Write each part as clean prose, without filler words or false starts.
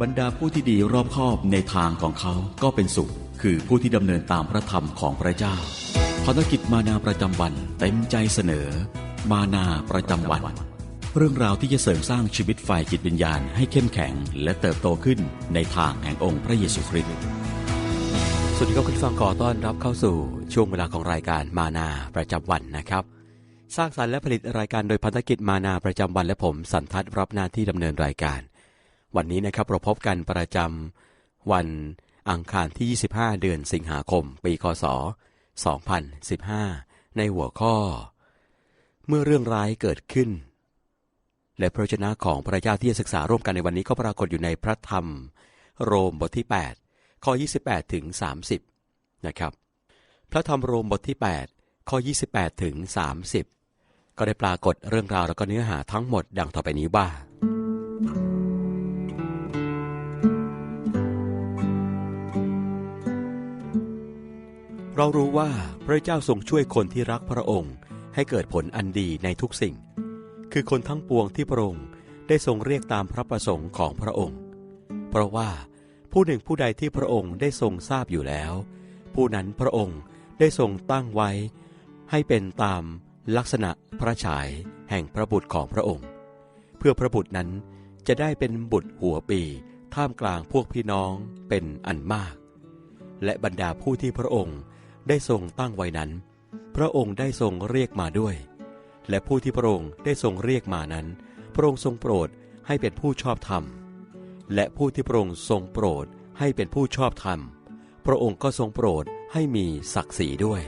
บรรดาผู้ที่ดีรอบคอบในทางของเขาก็เป็นสุขคือผู้ที่ดำเนินตามพระธรรมของพระเจ้าภารกิจมานาประจำวันเต็มใจเสนอมานาประจำวันเรื่องราวที่จะเสริมสร้างชีวิตฝ่ายจิตวิญญาณให้เข้มแข็งและเติบโตขึ้นในทางแห่งองค์พระเยซูคริสต์สวัสดีครับคุณฟังขอต้อนรับเข้าสู่ช่วงเวลาของรายการมานาประจำวันนะครับสร้างสรรค์และผลิตรายการโดยพันธกิจมานาประจำวันและผมสันทัศน์รับหน้าที่ดำเนินรายการวันนี้นะครับเราพบกันประจำวันอังคารที่25เดือนสิงหาคมปีคศ2015ในหัวข้อเมื่อเรื่องร้ายเกิดขึ้นและพระวจนะของพระเจ้าที่จะศึกษาร่วมกันในวันนี้ก็ปรากฏอยู่ในพระธรรมโรมบทที่8ข้อ28ถึง30นะครับพระธรรมโรมบทที่8ข้อ28ถึง30ก็ได้ปรากฏเรื่องราวและก็เนื้อหาทั้งหมดดังต่อไปนี้ว่าเรารู้ว่าพระเจ้าทรงช่วยคนที่รักพระองค์ให้เกิดผลอันดีในทุกสิ่งคือคนทั้งปวงที่พระองค์ได้ทรงเรียกตามพระประสงค์ของพระองค์เพราะว่าผู้หนึ่งผู้ใดที่พระองค์ได้ทรงทราบอยู่แล้วผู้นั้นพระองค์ได้ทรงตั้งไว้ให้เป็นตามลักษณะพระฉายแห่งพระบุตรของพระองค์เพื่อพระบุตรนั้นจะได้เป็นบุตรหัวปีท่ามกลางพวกพี่น้องเป็นอันมากและบรรดาผู้ที่พระองค์ได้ทรงตั้งไว้นั้นพระองค์ได้ทรงเรียกมาด้วยและผู้ที่พระองค์ได้ทรงเรียกมานั้นพระองค์ทรงโปรดให้เป็นผู้ชอบธรรมและผู้ที่พระองค์ทรงโปรดให้เป็นผู้ชอบธรรมพระองค์ก็ทรงโปรดให้มีศักดิ์ศรีด้วย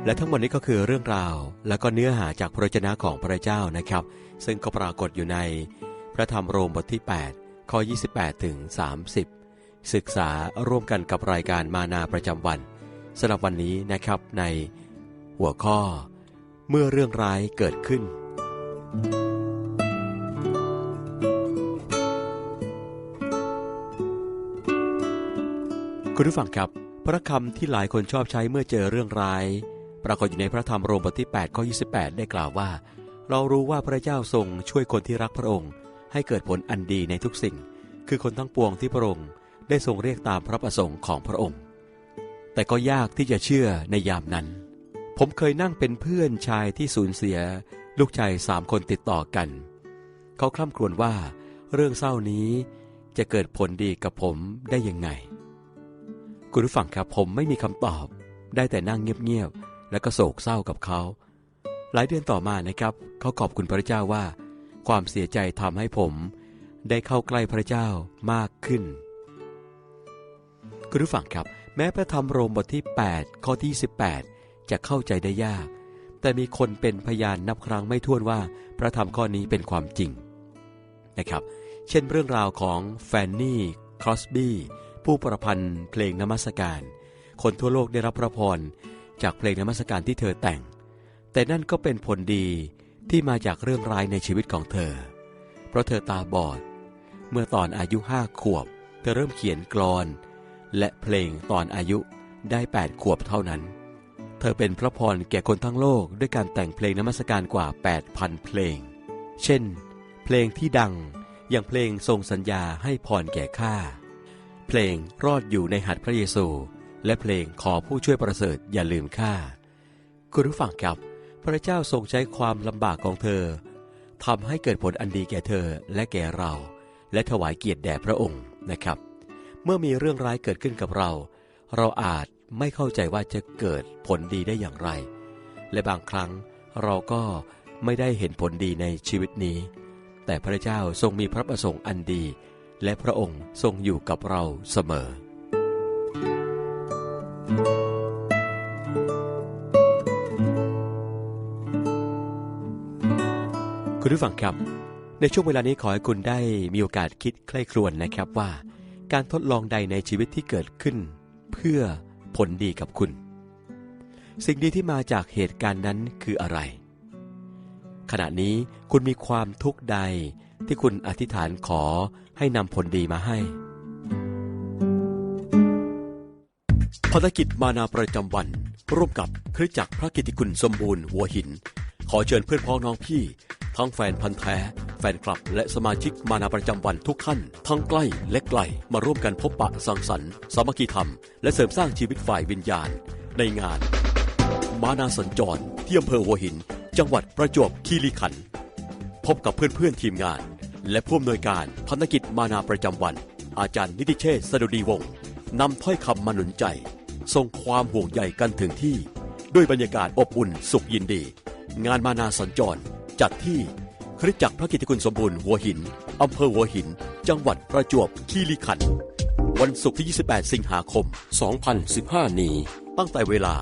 และทั้งหมดนี้ก็คือเรื่องราวและก็เนื้อหาจากพระวจนะของพระเจ้านะครับซึ่งก็ปรากฏอยู่ในพระธรรมโรมบทที่8ข้อ28ถึง30ศึกษาร่วมกันกับรายการมานาประจำวันสำหรับวันนี้นะครับในหัวข้อเมื่อเรื่องร้ายเกิดขึ้นคุณผู้ฟังครับพระคำที่หลายคนชอบใช้เมื่อเจอเรื่องร้ายปรากฏอยู่ในพระธรรมโรมบทที่8ข้อ28ได้กล่าวว่าเรารู้ว่าพระเจ้าทรงช่วยคนที่รักพระองค์ให้เกิดผลอันดีในทุกสิ่งคือคนทั้งปวงที่พระองค์ได้ทรงเรียกตามพระประสงค์ของพระองค์แต่ก็ยากที่จะเชื่อในยามนั้นผมเคยนั่งเป็นเพื่อนชายที่สูญเสียลูกชาย3 คนติดต่อกันเขาคร่ำครวญว่าเรื่องเศร้านี้จะเกิดผลดีกับผมได้ยังไงคุณผู้ฟังครับผมไม่มีคำตอบได้แต่นั่งเงียบๆและก็โศกเศร้ากับเขาหลายเดือนต่อมานะครับเขาขอบคุณพระเจ้าว่าความเสียใจทำให้ผมได้เข้าใกล้พระเจ้ามากขึ้นคุณผู้ฟังครับแม้พระธรรมโรมบทที่8ข้อที่18จะเข้าใจได้ยากแต่มีคนเป็นพยานนับครั้งไม่ถ้วนว่าพระธรรมข้อนี้เป็นความจริงนะครับเช่นเรื่องราวของแฟนนี่ครอสบี้ผู้ประพันธ์เพลงนมัสการคนทั่วโลกได้รับพระพรจากเพลงนมัสการที่เธอแต่งแต่นั่นก็เป็นผลดีที่มาจากเรื่องร้ายในชีวิตของเธอเพราะเธอตาบอดเมื่อตอนอายุ5 ขวบเธอเริ่มเขียนกลอนและเพลงตอนอายุได้8 ขวบเท่านั้นเธอเป็นพระพรแก่คนทั้งโลกด้วยการแต่งเพลงนมัสการกว่า 8,000 เพลงเช่นเพลงที่ดังอย่างเพลงทรงสัญญาให้พรแก่ข้าเพลงรอดอยู่ในหัตถ์พระเยซูและเพลงขอผู้ช่วยประเสริฐอย่าลืมข้าคุณผู้ฟังครับพระเจ้าทรงใช้ความลำบากของเธอทำให้เกิดผลอันดีแก่เธอและแก่เราและถวายเกียรติแด่พระองค์นะครับเมื่อมีเรื่องร้ายเกิดขึ้นกับเราอาจไม่เข้าใจว่าจะเกิดผลดีได้อย่างไรและบางครั้งเราก็ไม่ได้เห็นผลดีในชีวิตนี้แต่พระเจ้าทรงมีพระประสงค์อันดีและพระองค์ทรงอยู่กับเราเสมอคุณผู้ฟังครับในช่วงเวลานี้ขอให้คุณได้มีโอกาสคิดใคร่ครวญนะครับว่าการทดลองใดในชีวิตที่เกิดขึ้นเพื่อผลดีกับคุณสิ่งดีที่มาจากเหตุการณ์นั้นคืออะไรขณะนี้คุณมีความทุกข์ใดที่คุณอธิษฐานขอให้นำผลดีมาให้ ภารกิจมานาประจำวัน ร่วมกับคริสตจักรพระกิตติคุณสมบูรณ์หัวหินขอเชิญเพื่อนพ้องน้องพี่ทั้งแฟนพันธ์แท้แฟนคลับและสมาชิกมานาประจำวันทุกท่านทั้งใกล้และไกลมาร่วมกันพบปะสังสรรค์สามัคคีธรรมและเสริมสร้างชีวิตฝ่ายวิญญาณในงานมานาสัญจรที่อำเภอหัวหินจังหวัดประจวบคีรีขันธ์พบกับเพื่อนๆทีมงานและผู้อำนวยการพันธกิจมานาประจำวันอาจารย์นิติเชษฐ์สดุดีวงศ์นำถ้อยคำมาหนุนใจส่งความห่วงใยกันถึงที่ด้วยบรรยากาศอบอุ่นสุขยินดีงานมานาสัญจรจัดที่คริสตจักรพระกิตติคุณสมบูรณ์หัวหินอำเภอหัวหินจังหวัดประจวบคีรีขันธ์วันศุกร์ที่ 28 สิงหาคม 2015 นี้ตั้งแต่เวลา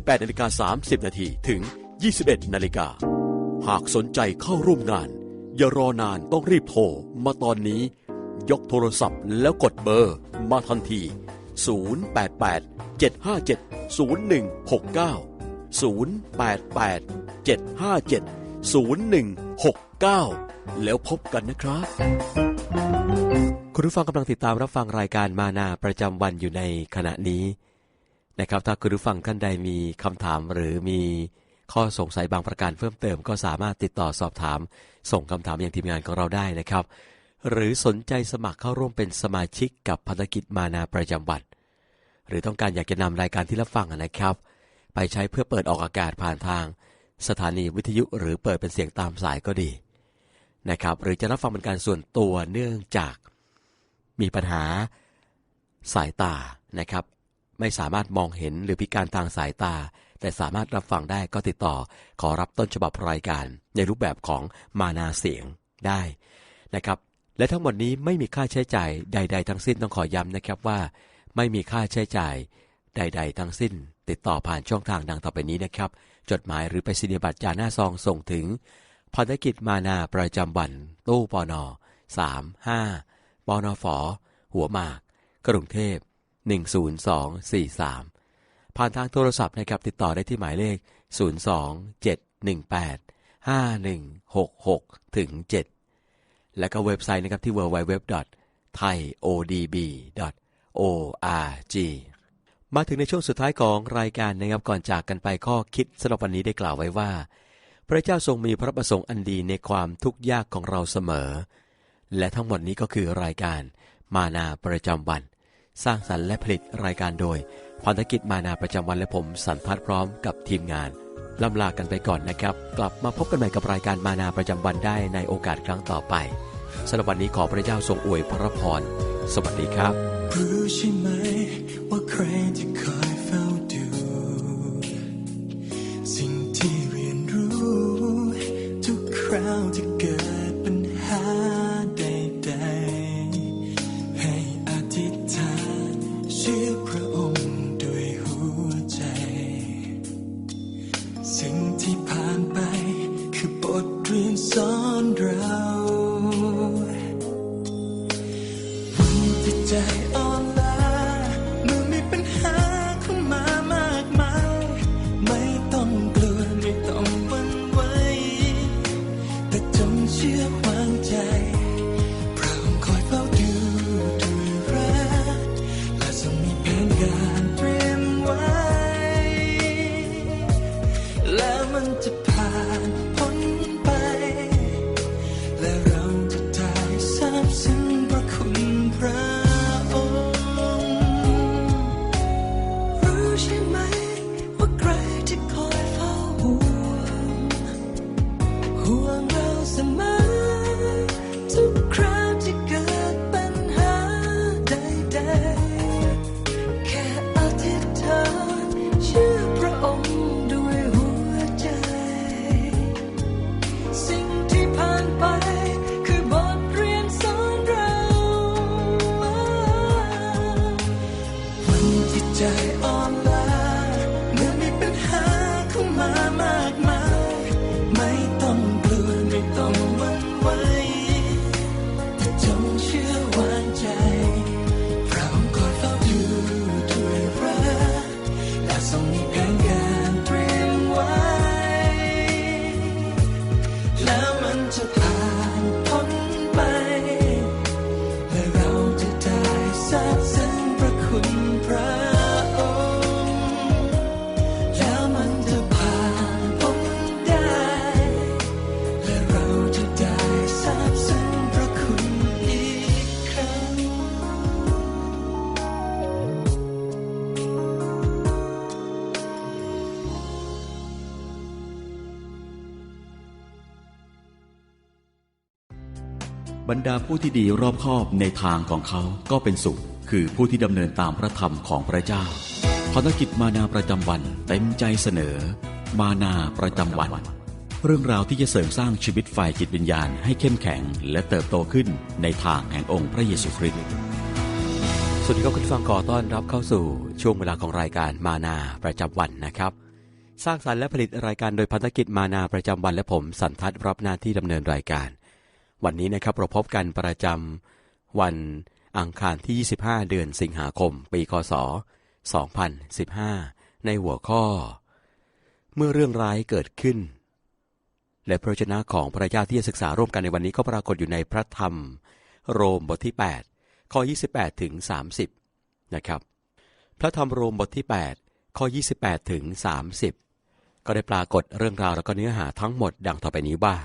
18:30 น.ถึง 21:00 น.หากสนใจเข้าร่วมงานอย่ารอนานต้องรีบโทรมาตอนนี้ยกโทรศัพท์แล้วกดเบอร์มาทันที 088-757-0169 แล้วพบกันนะครับ คุณผู้ฟังกำลังติดตามรับฟังรายการมานาประจำวันอยู่ในขณะนี้นะครับถ้าคุณผู้ฟังท่านใดมีคำถามหรือมีข้อสงสัยบางประการเพิ่มเติมก็สามารถติดต่อสอบถามส่งคำถามอย่างทีมงานของเราได้นะครับหรือสนใจสมัครเข้าร่วมเป็นสมาชิกกับพันธกิจมานาประจำวันหรือต้องการอยากจะนำรายการที่รับฟังนะครับไปใช้เพื่อเปิดออกอากาศผ่านทางสถานีวิทยุหรือเปิดเป็นเสียงตามสายก็ดีนะครับหรือจะรับฟังเป็นการส่วนตัวเนื่องจากมีปัญหาสายตานะครับไม่สามารถมองเห็นหรือพิการทางสายตาแต่สามารถรับฟังได้ก็ติดต่อขอรับต้นฉบับรายการในรูปแบบของมานาเสียงได้นะครับและทั้งหมดนี้ไม่มีค่าใช้จ่ายใดๆทั้งสิ้นต้องขอย้ำนะครับว่าไม่มีค่าใช้จ่ายใดๆทั้งสิ้นติดต่อผ่านช่องทางดังต่อไปนี้นะครับจดหมายหรือไปรษณียบัตรจาหน้าซองส่งถึงพันธกิจมานาประจำวันตู้ปน35ปนฝหัวหมากกรุงเทพ10243ผ่านทางโทรศัพท์นะครับติดต่อได้ที่หมายเลข027185166-7และก็เว็บไซต์นะครับที่ www.thaiodb.org มาถึงในช่วงสุดท้ายของรายการนะครับก่อนจากกันไปข้อคิดสำหรับวันนี้ได้กล่าวไว้ว่าพระเจ้าทรงมีพระประสงค์อันดีในความทุกข์ยากของเราเสมอและทั้งหมดนี้ก็คือรายการมานาประจำวันสร้างสรรค์และผลิตรายการโดยพันธกิจมานาประจำวันและผมสันทัศน์พร้อมกับทีมงานล่ำลากันไปก่อนนะครับกลับมาพบกันใหม่กับรายการมานาประจำวันได้ในโอกาสครั้งต่อไปสำหรับวันนี้ขอพระเจ้าทรงอวยพระพรสวัสดีครับรู้ใช่ไหมว่าใครที่คอยเฝ้าดูสิ่งที่เรียนรู้ทุกคราวที่เกิดปัญหาใดๆให้อธิษฐานเชื่อพระองค์ด้วยหัวใจสิ่งที่ผ่านไปคือบทเรียนสอนเราวันที่ใจอ่อนล้าเมื่อมีปัญหาเข้ามามากมายไม่ต้องกลัวไม่ต้องหวั่นไหวแต่จงเชื่อวางใจพระองค์คอยเฝ้าดูด้วยรักและทรงมีแผนการเตรียมไว้แล้วมันจะผ่านพ้นไปและเราจะได้ทราบซึ้งพระคุณพระองค์รู้ใช่ไหมว่าใครที่คอยเฝ้าห่วงเราเสมอทุกคราวที่เกิดปัญหาใดๆแค่อธิษฐานเชื่อพระองค์ด้วยหัวใจสิ่งที่ผ่านไปคือบทเรียนสอนเราวันที่ใจอ่อนล้าเมื่อมีปัญหาเข้ามามากมายไม่ต้องกลัวไม่ต้องหวั่นไหวแต่จงเชื่อวางใจพระองค์คอยเฝ้าดูด้วยรักและทรงมีแผนการเตรียมไว้แล้วมันจะผ่านพ้นไปและเราจะได้ทราบซึ้งพระคุณพระองค์ บรรดาผู้ที่ดีรอบคอบในทางของเขาก็เป็นสุขคือผู้ที่ดำเนินตามพระธรรมของพระเจ้าภารกิจมานาประจำวันเต็มใจเสนอมานาประจำวันเรื่องราวที่จะเสริมสร้างชีวิตฝ่ายจิตวิญญาณให้เข้มแข็งและเติบโตขึ้นในทางแห่งองค์พระเยซูคริสต์สวัสดีครับคุณฟังขอต้อนรับเข้าสู่ช่วงเวลาของรายการมานาประจำวันนะครับสร้างสรรค์และผลิตรายการโดยพันธกิจมานาประจำวันและผมสันทัศน์รับหน้าที่ดำเนินรายการวันนี้นะครับเราพบกันประจำวันอังคารที่25เดือนสิงหาคมปีคศ2015ในหัวข้อเมื่อเรื่องร้ายเกิดขึ้นและพระวจนะของพระเจ้าที่จะศึกษาร่วมกันในวันนี้ก็ปรากฏอยู่ในพระธรรมโรมบทที่8ข้อ28ถึง30นะครับพระธรรมโรมบทที่8ข้อ28ถึง30ก็ได้ปรากฏเรื่องราวและก็เนื้อหาทั้งหมดดังต่อไปนี้ว่า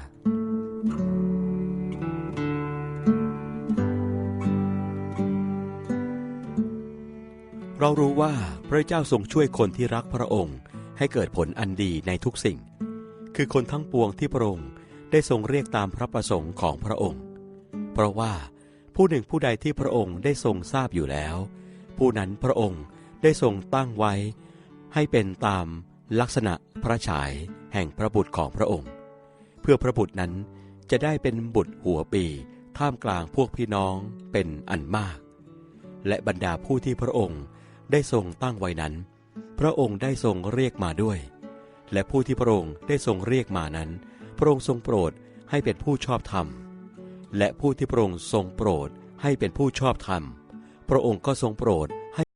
เรารู้ว่าพระเจ้าทรงช่วยคนที่รักพระองค์ให้เกิดผลอันดีในทุกสิ่งคือคนทั้งปวงที่พระองค์ได้ทรงเรียกตามพระประสงค์ของพระองค์เพราะว่าผู้หนึ่งผู้ใดที่พระองค์ได้ทรงทราบอยู่แล้วผู้นั้นพระองค์ได้ทรงตั้งไว้ให้เป็นตามลักษณะพระฉายแห่งพระบุตรของพระองค์เพื่อพระบุตรนั้นจะได้เป็นบุตรหัวปีท่ามกลางพวกพี่น้องเป็นอันมากและบรรดาผู้ที่พระองค์ได้ทรงตั้งไว้นั้นพระองค์ได้ทรงเรียกมาด้วยและผู้ที่พระองค์ได้ทรงเรียกมานั้นพระองค์ทรงโปรดให้เป็นผู้ชอบธรรมและผู้ที่พระองค์ทรงโปรดให้เป็นผู้ชอบธรรมพระองค์ก็ทรงโปรด